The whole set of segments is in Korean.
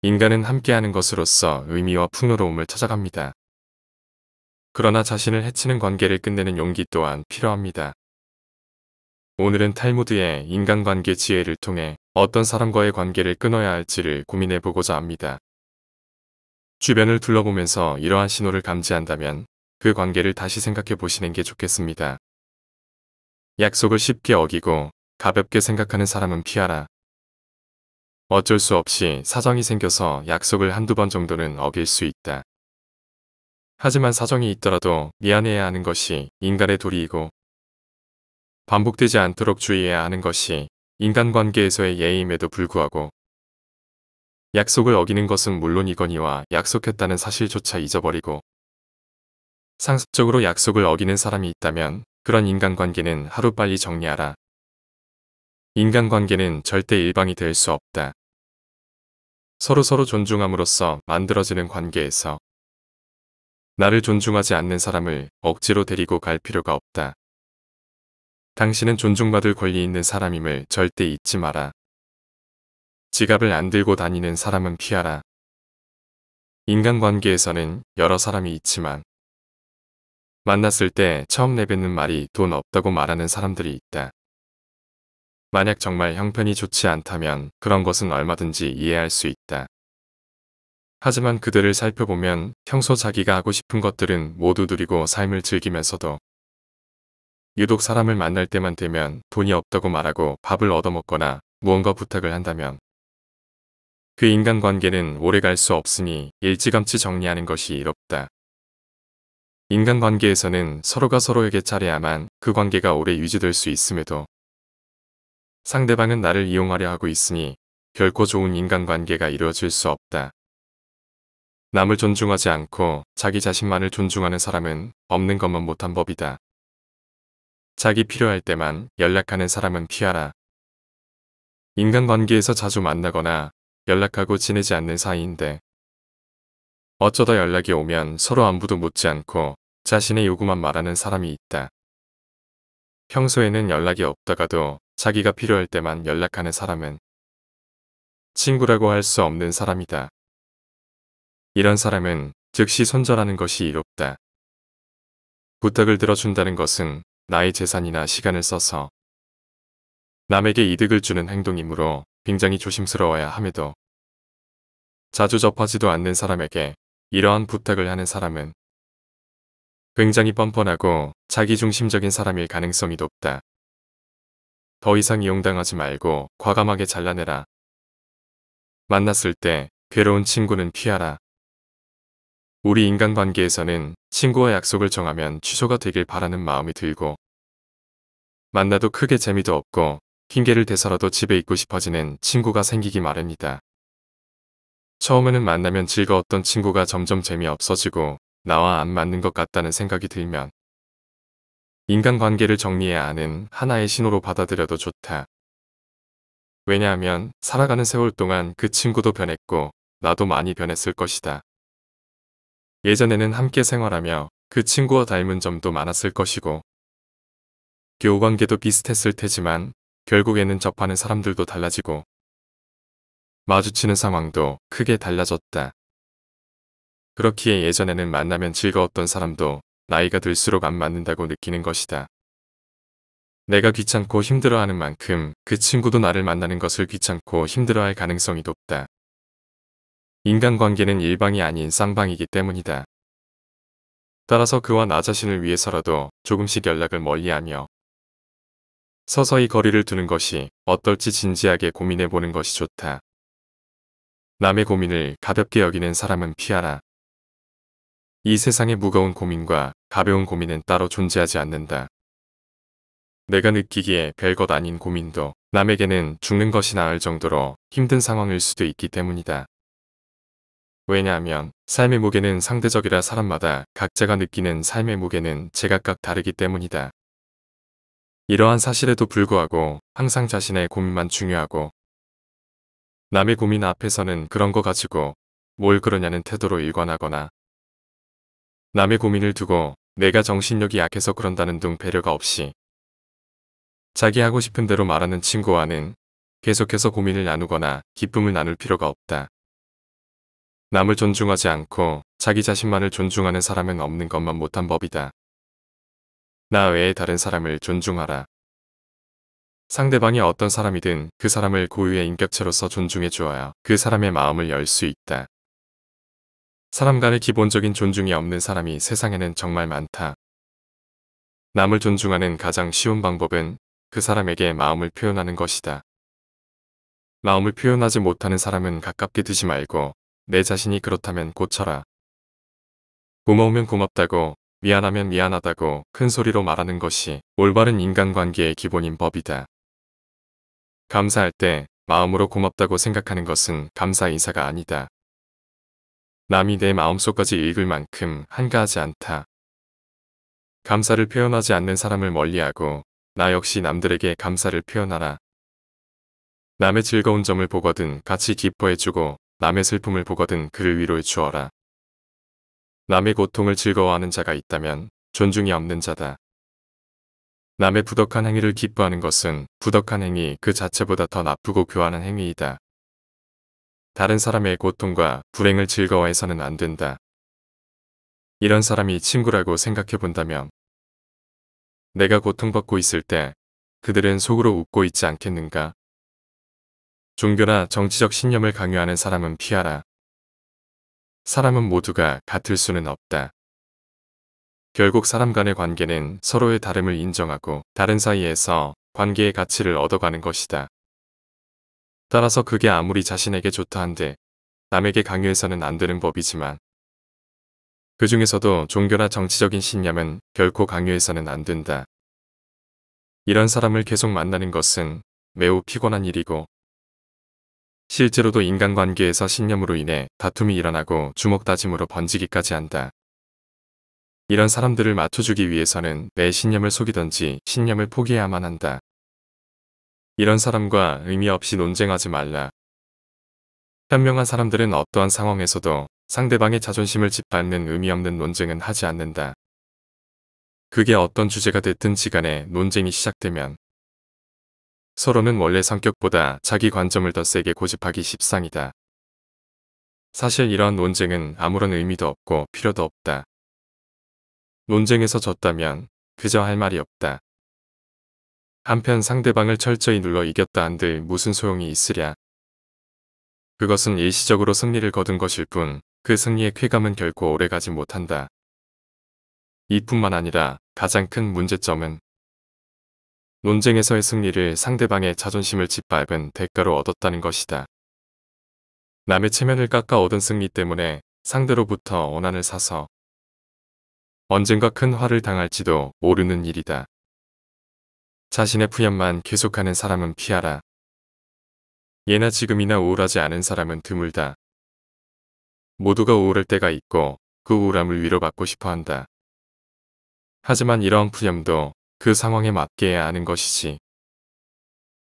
인간은 함께하는 것으로서 의미와 풍요로움을 찾아갑니다. 그러나 자신을 해치는 관계를 끝내는 용기 또한 필요합니다. 오늘은 탈무드의 인간관계 지혜를 통해 어떤 사람과의 관계를 끊어야 할지를 고민해 보고자 합니다. 주변을 둘러보면서 이러한 신호를 감지한다면 그 관계를 다시 생각해 보시는 게 좋겠습니다. 약속을 쉽게 어기고 가볍게 생각하는 사람은 피하라. 어쩔 수 없이 사정이 생겨서 약속을 한두 번 정도는 어길 수 있다. 하지만 사정이 있더라도 미안해야 하는 것이 인간의 도리이고 반복되지 않도록 주의해야 하는 것이 인간관계에서의 예임에도 불구하고 약속을 어기는 것은 물론이거니와 약속했다는 사실조차 잊어버리고 상습적으로 약속을 어기는 사람이 있다면 그런 인간관계는 하루빨리 정리하라. 인간관계는 절대 일방이 될 수 없다. 서로서로 존중함으로써 만들어지는 관계에서 나를 존중하지 않는 사람을 억지로 데리고 갈 필요가 없다. 당신은 존중받을 권리 있는 사람임을 절대 잊지 마라. 지갑을 안 들고 다니는 사람은 피하라. 인간관계에서는 여러 사람이 있지만 만났을 때 처음 내뱉는 말이 돈 없다고 말하는 사람들이 있다. 만약 정말 형편이 좋지 않다면 그런 것은 얼마든지 이해할 수 있다. 하지만 그들을 살펴보면 평소 자기가 하고 싶은 것들은 모두 누리고 삶을 즐기면서도 유독 사람을 만날 때만 되면 돈이 없다고 말하고 밥을 얻어먹거나 무언가 부탁을 한다면 그 인간관계는 오래 갈 수 없으니 일찌감치 정리하는 것이 이롭다. 인간관계에서는 서로가 서로에게 잘해야만 그 관계가 오래 유지될 수 있음에도 상대방은 나를 이용하려 하고 있으니 결코 좋은 인간관계가 이루어질 수 없다. 남을 존중하지 않고 자기 자신만을 존중하는 사람은 없는 것만 못한 법이다. 자기 필요할 때만 연락하는 사람은 피하라. 인간관계에서 자주 만나거나 연락하고 지내지 않는 사이인데 어쩌다 연락이 오면 서로 안부도 묻지 않고 자신의 요구만 말하는 사람이 있다. 평소에는 연락이 없다가도 자기가 필요할 때만 연락하는 사람은 친구라고 할 수 없는 사람이다. 이런 사람은 즉시 손절하는 것이 이롭다. 부탁을 들어준다는 것은 나의 재산이나 시간을 써서 남에게 이득을 주는 행동이므로 굉장히 조심스러워야 함에도 자주 접하지도 않는 사람에게 이러한 부탁을 하는 사람은 굉장히 뻔뻔하고 자기중심적인 사람일 가능성이 높다. 더 이상 이용당하지 말고 과감하게 잘라내라. 만났을 때 괴로운 친구는 피하라. 우리 인간관계에서는 친구와 약속을 정하면 취소가 되길 바라는 마음이 들고 만나도 크게 재미도 없고 핑계를 대서라도 집에 있고 싶어지는 친구가 생기기 마련이다. 처음에는 만나면 즐거웠던 친구가 점점 재미없어지고 나와 안 맞는 것 같다는 생각이 들면 인간관계를 정리해야 하는 하나의 신호로 받아들여도 좋다. 왜냐하면 살아가는 세월 동안 그 친구도 변했고 나도 많이 변했을 것이다. 예전에는 함께 생활하며 그 친구와 닮은 점도 많았을 것이고 교우관계도 비슷했을 테지만 결국에는 접하는 사람들도 달라지고 마주치는 상황도 크게 달라졌다. 그렇기에 예전에는 만나면 즐거웠던 사람도 나이가 들수록 안 맞는다고 느끼는 것이다. 내가 귀찮고 힘들어하는 만큼 그 친구도 나를 만나는 것을 귀찮고 힘들어할 가능성이 높다. 인간관계는 일방이 아닌 쌍방이기 때문이다. 따라서 그와 나 자신을 위해서라도 조금씩 연락을 멀리하며 서서히 거리를 두는 것이 어떨지 진지하게 고민해보는 것이 좋다. 남의 고민을 가볍게 여기는 사람은 피하라. 이 세상에 무거운 고민과 가벼운 고민은 따로 존재하지 않는다. 내가 느끼기에 별것 아닌 고민도 남에게는 죽는 것이 나을 정도로 힘든 상황일 수도 있기 때문이다. 왜냐하면 삶의 무게는 상대적이라 사람마다 각자가 느끼는 삶의 무게는 제각각 다르기 때문이다. 이러한 사실에도 불구하고 항상 자신의 고민만 중요하고 남의 고민 앞에서는 그런 거 가지고 뭘 그러냐는 태도로 일관하거나 남의 고민을 두고 내가 정신력이 약해서 그런다는 등 배려가 없이 자기 하고 싶은 대로 말하는 친구와는 계속해서 고민을 나누거나 기쁨을 나눌 필요가 없다. 남을 존중하지 않고 자기 자신만을 존중하는 사람은 없는 것만 못한 법이다. 나 외에 다른 사람을 존중하라. 상대방이 어떤 사람이든 그 사람을 고유의 인격체로서 존중해 주어야 그 사람의 마음을 열 수 있다. 사람 간의 기본적인 존중이 없는 사람이 세상에는 정말 많다. 남을 존중하는 가장 쉬운 방법은 그 사람에게 마음을 표현하는 것이다. 마음을 표현하지 못하는 사람은 가깝게 두지 말고 내 자신이 그렇다면 고쳐라. 고마우면 고맙다고, 미안하면 미안하다고 큰 소리로 말하는 것이 올바른 인간관계의 기본인 법이다. 감사할 때 마음으로 고맙다고 생각하는 것은 감사 인사가 아니다. 남이 내 마음속까지 읽을 만큼 한가하지 않다. 감사를 표현하지 않는 사람을 멀리하고 나 역시 남들에게 감사를 표현하라. 남의 즐거운 점을 보거든 같이 기뻐해주고 남의 슬픔을 보거든 그를 위로해 주어라. 남의 고통을 즐거워하는 자가 있다면 존중이 없는 자다. 남의 부덕한 행위를 기뻐하는 것은 부덕한 행위 그 자체보다 더 나쁘고 교활한 행위이다. 다른 사람의 고통과 불행을 즐거워해서는 안 된다. 이런 사람이 친구라고 생각해 본다면 내가 고통받고 있을 때 그들은 속으로 웃고 있지 않겠는가? 종교나 정치적 신념을 강요하는 사람은 피하라. 사람은 모두가 같을 수는 없다. 결국 사람 간의 관계는 서로의 다름을 인정하고 다른 사이에서 관계의 가치를 얻어가는 것이다. 따라서 그게 아무리 자신에게 좋다 한들 남에게 강요해서는 안 되는 법이지만 그 중에서도 종교나 정치적인 신념은 결코 강요해서는 안 된다. 이런 사람을 계속 만나는 것은 매우 피곤한 일이고 실제로도 인간관계에서 신념으로 인해 다툼이 일어나고 주먹다짐으로 번지기까지 한다. 이런 사람들을 맞춰주기 위해서는 내 신념을 속이던지 신념을 포기해야만 한다. 이런 사람과 의미 없이 논쟁하지 말라. 현명한 사람들은 어떠한 상황에서도 상대방의 자존심을 짓밟는 의미 없는 논쟁은 하지 않는다. 그게 어떤 주제가 됐든지 간에 논쟁이 시작되면 서로는 원래 성격보다 자기 관점을 더 세게 고집하기 십상이다. 사실 이러한 논쟁은 아무런 의미도 없고 필요도 없다. 논쟁에서 졌다면 그저 할 말이 없다. 한편 상대방을 철저히 눌러 이겼다 한들 무슨 소용이 있으랴. 그것은 일시적으로 승리를 거둔 것일 뿐 그 승리의 쾌감은 결코 오래가지 못한다. 이뿐만 아니라 가장 큰 문제점은 논쟁에서의 승리를 상대방의 자존심을 짓밟은 대가로 얻었다는 것이다. 남의 체면을 깎아 얻은 승리 때문에 상대로부터 원한을 사서 언젠가 큰 화를 당할지도 모르는 일이다. 자신의 푸념만 계속하는 사람은 피하라. 예나 지금이나 우울하지 않은 사람은 드물다. 모두가 우울할 때가 있고 그 우울함을 위로받고 싶어 한다. 하지만 이러한 푸념도 그 상황에 맞게 해야 하는 것이지.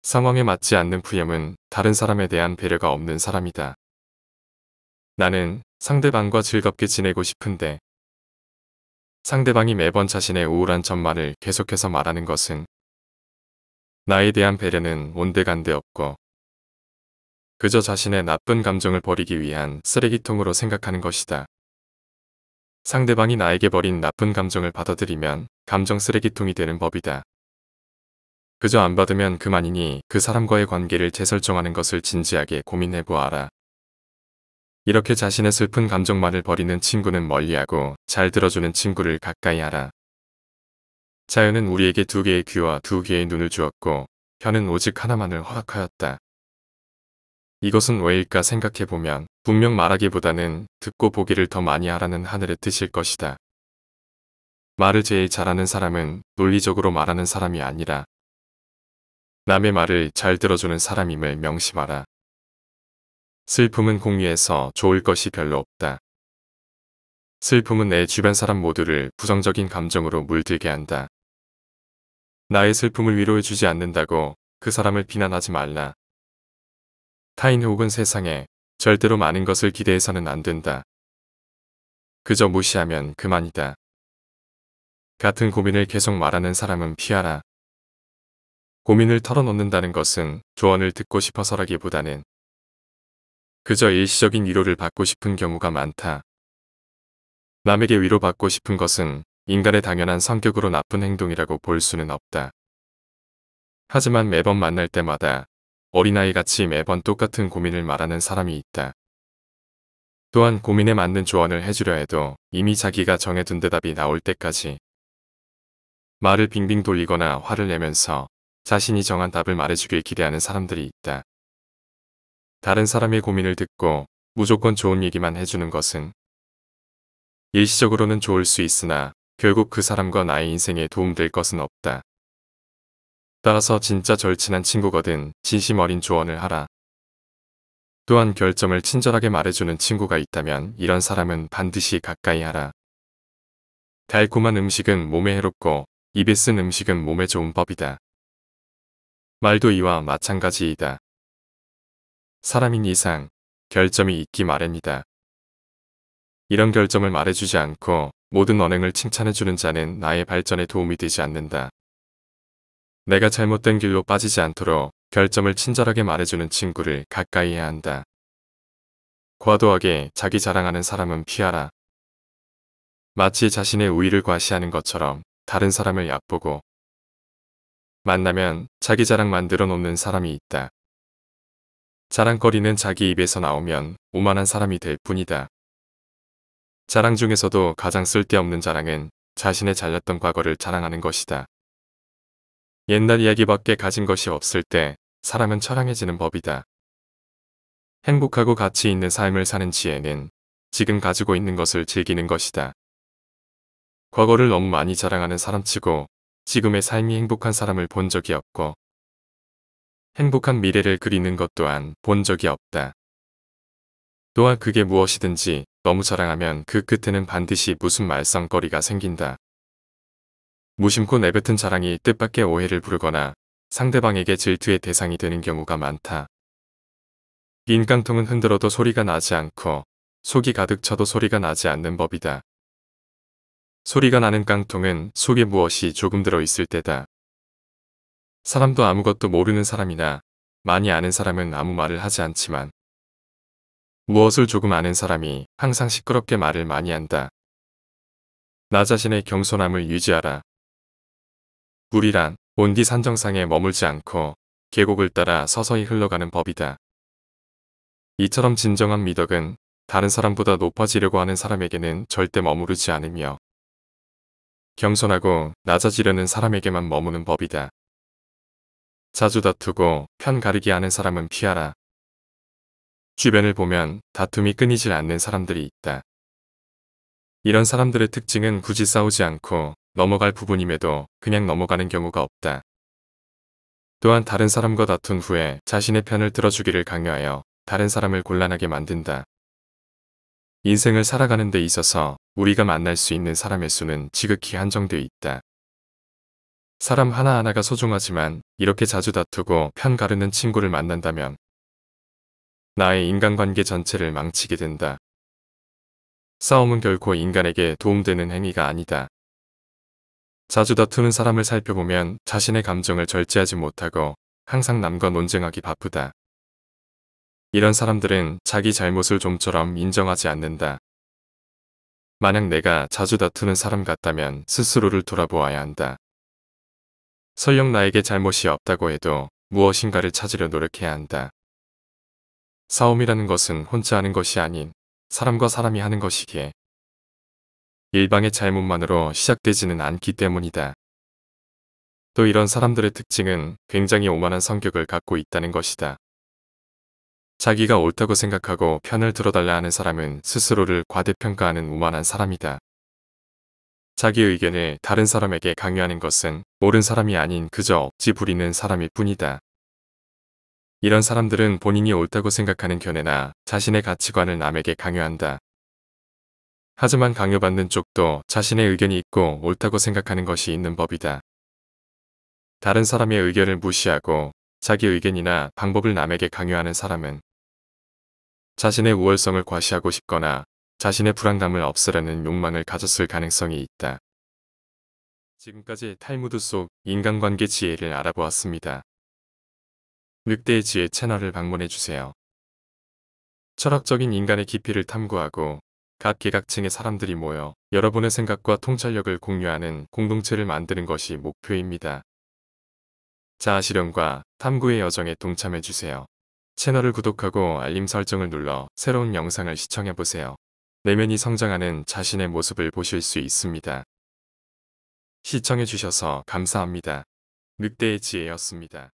상황에 맞지 않는 푸념은 다른 사람에 대한 배려가 없는 사람이다. 나는 상대방과 즐겁게 지내고 싶은데 상대방이 매번 자신의 우울한 점만을 계속해서 말하는 것은 나에 대한 배려는 온데간데 없고 그저 자신의 나쁜 감정을 버리기 위한 쓰레기통으로 생각하는 것이다. 상대방이 나에게 버린 나쁜 감정을 받아들이면 감정 쓰레기통이 되는 법이다. 그저 안 받으면 그만이니 그 사람과의 관계를 재설정하는 것을 진지하게 고민해 보아라. 이렇게 자신의 슬픈 감정만을 버리는 친구는 멀리하고 잘 들어주는 친구를 가까이 하라. 자연은 우리에게 두 개의 귀와 두 개의 눈을 주었고 혀는 오직 하나만을 허락하였다. 이것은 왜일까 생각해보면 분명 말하기보다는 듣고 보기를 더 많이 하라는 하늘의 뜻일 것이다. 말을 제일 잘하는 사람은 논리적으로 말하는 사람이 아니라 남의 말을 잘 들어주는 사람임을 명심하라. 슬픔은 공유해서 좋을 것이 별로 없다. 슬픔은 내 주변 사람 모두를 부정적인 감정으로 물들게 한다. 나의 슬픔을 위로해주지 않는다고 그 사람을 비난하지 말라. 타인 혹은 세상에 절대로 많은 것을 기대해서는 안 된다. 그저 무시하면 그만이다. 같은 고민을 계속 말하는 사람은 피하라. 고민을 털어놓는다는 것은 조언을 듣고 싶어서라기보다는 그저 일시적인 위로를 받고 싶은 경우가 많다. 남에게 위로받고 싶은 것은 인간의 당연한 성격으로 나쁜 행동이라고 볼 수는 없다. 하지만 매번 만날 때마다 어린아이같이 매번 똑같은 고민을 말하는 사람이 있다. 또한 고민에 맞는 조언을 해주려 해도 이미 자기가 정해둔 대답이 나올 때까지 말을 빙빙 돌리거나 화를 내면서 자신이 정한 답을 말해주길 기대하는 사람들이 있다. 다른 사람의 고민을 듣고 무조건 좋은 얘기만 해주는 것은 일시적으로는 좋을 수 있으나 결국 그 사람과 나의 인생에 도움될 것은 없다. 따라서 진짜 절친한 친구거든 진심 어린 조언을 하라. 또한 결점을 친절하게 말해주는 친구가 있다면 이런 사람은 반드시 가까이 하라. 달콤한 음식은 몸에 해롭고 입에 쓴 음식은 몸에 좋은 법이다. 말도 이와 마찬가지이다. 사람인 이상 결점이 있기 마련이다. 이런 결점을 말해주지 않고 모든 언행을 칭찬해주는 자는 나의 발전에 도움이 되지 않는다. 내가 잘못된 길로 빠지지 않도록 결점을 친절하게 말해주는 친구를 가까이 해야 한다. 과도하게 자기 자랑하는 사람은 피하라. 마치 자신의 우위를 과시하는 것처럼 다른 사람을 얕보고 만나면 자기 자랑만 늘어놓는 사람이 있다. 자랑거리는 자기 입에서 나오면 오만한 사람이 될 뿐이다. 자랑 중에서도 가장 쓸데없는 자랑은 자신의 잘났던 과거를 자랑하는 것이다. 옛날 이야기밖에 가진 것이 없을 때 사람은 처량해지는 법이다. 행복하고 가치 있는 삶을 사는 지혜는 지금 가지고 있는 것을 즐기는 것이다. 과거를 너무 많이 자랑하는 사람치고 지금의 삶이 행복한 사람을 본 적이 없고 행복한 미래를 그리는 것 또한 본 적이 없다. 또한 그게 무엇이든지 너무 자랑하면 그 끝에는 반드시 무슨 말썽거리가 생긴다. 무심코 내뱉은 자랑이 뜻밖의 오해를 부르거나 상대방에게 질투의 대상이 되는 경우가 많다. 빈 깡통은 흔들어도 소리가 나지 않고 속이 가득 차도 소리가 나지 않는 법이다. 소리가 나는 깡통은 속에 무엇이 조금 들어있을 때다. 사람도 아무것도 모르는 사람이나 많이 아는 사람은 아무 말을 하지 않지만 무엇을 조금 아는 사람이 항상 시끄럽게 말을 많이 한다. 나 자신의 겸손함을 유지하라. 물이란 온디 산정상에 머물지 않고 계곡을 따라 서서히 흘러가는 법이다. 이처럼 진정한 미덕은 다른 사람보다 높아지려고 하는 사람에게는 절대 머무르지 않으며 겸손하고 낮아지려는 사람에게만 머무는 법이다. 자주 다투고 편 가르기 하는 사람은 피하라. 주변을 보면 다툼이 끊이질 않는 사람들이 있다. 이런 사람들의 특징은 굳이 싸우지 않고 넘어갈 부분임에도 그냥 넘어가는 경우가 없다. 또한 다른 사람과 다툰 후에 자신의 편을 들어주기를 강요하여 다른 사람을 곤란하게 만든다. 인생을 살아가는 데 있어서 우리가 만날 수 있는 사람의 수는 지극히 한정되어 있다. 사람 하나하나가 소중하지만 이렇게 자주 다투고 편 가르는 친구를 만난다면 나의 인간관계 전체를 망치게 된다. 싸움은 결코 인간에게 도움되는 행위가 아니다. 자주 다투는 사람을 살펴보면 자신의 감정을 절제하지 못하고 항상 남과 논쟁하기 바쁘다. 이런 사람들은 자기 잘못을 좀처럼 인정하지 않는다. 만약 내가 자주 다투는 사람 같다면 스스로를 돌아보아야 한다. 설령 나에게 잘못이 없다고 해도 무엇인가를 찾으려 노력해야 한다. 싸움이라는 것은 혼자 하는 것이 아닌 사람과 사람이 하는 것이기에 일방의 잘못만으로 시작되지는 않기 때문이다. 또 이런 사람들의 특징은 굉장히 오만한 성격을 갖고 있다는 것이다. 자기가 옳다고 생각하고 편을 들어달라 하는 사람은 스스로를 과대평가하는 오만한 사람이다. 자기 의견을 다른 사람에게 강요하는 것은 옳은 사람이 아닌 그저 억지 부리는 사람일 뿐이다. 이런 사람들은 본인이 옳다고 생각하는 견해나 자신의 가치관을 남에게 강요한다. 하지만 강요받는 쪽도 자신의 의견이 있고 옳다고 생각하는 것이 있는 법이다. 다른 사람의 의견을 무시하고 자기 의견이나 방법을 남에게 강요하는 사람은 자신의 우월성을 과시하고 싶거나 자신의 불안감을 없애려는 욕망을 가졌을 가능성이 있다. 지금까지 탈무드 속 인간관계 지혜를 알아보았습니다. 늑대의 지혜 채널을 방문해주세요. 철학적인 인간의 깊이를 탐구하고 각계각층의 사람들이 모여 여러분의 생각과 통찰력을 공유하는 공동체를 만드는 것이 목표입니다. 자아실현과 탐구의 여정에 동참해주세요. 채널을 구독하고 알림 설정을 눌러 새로운 영상을 시청해보세요. 내면이 성장하는 자신의 모습을 보실 수 있습니다. 시청해주셔서 감사합니다. 늑대의 지혜였습니다.